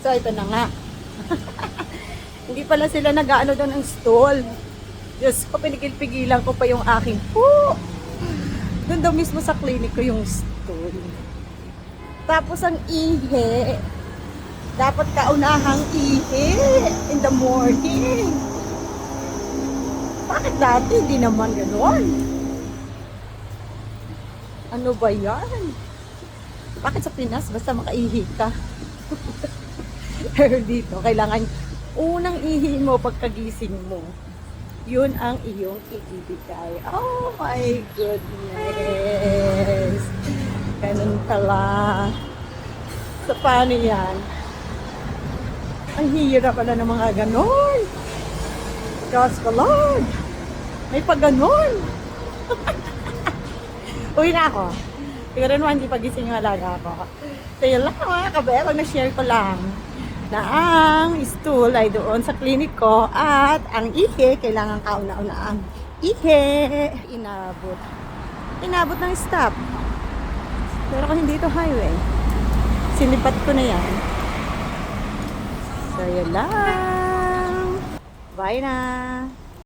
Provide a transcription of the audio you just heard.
So, ito na nga. Hindi pala sila nag-ano doon ng stall. Diyos ko, pinigil-pigilan ko pa yung aking po. Doon daw mismo sa clinic ko yung stall. Tapos ang ihi. Dapat kaunahang ihi in the morning. Bakit dati hindi naman gano'n? Ano ba yan? Bakit sa Pinas basta makaihi ka? Pero dito, kailangan unang ihi mo pagkagising mo. Yun ang iyong ibibigay. Oh my goodness! Ganun pala. So, paano yan? Ang hirap pala ng mga ganon. Diyos ko, Lord! May pag ganon! Uwi na ako. Siguro naman hindi pagising yung alaga ako. So yun lang mga kabero, na-share ko lang na ang stool ay doon sa clinic ko at ang ihi, kailangan kauna-una ang ihi. Inabot. Inabot ng stop. Pero kung hindi ito highway, sinipat ko na yan. So yun lang. Bye na.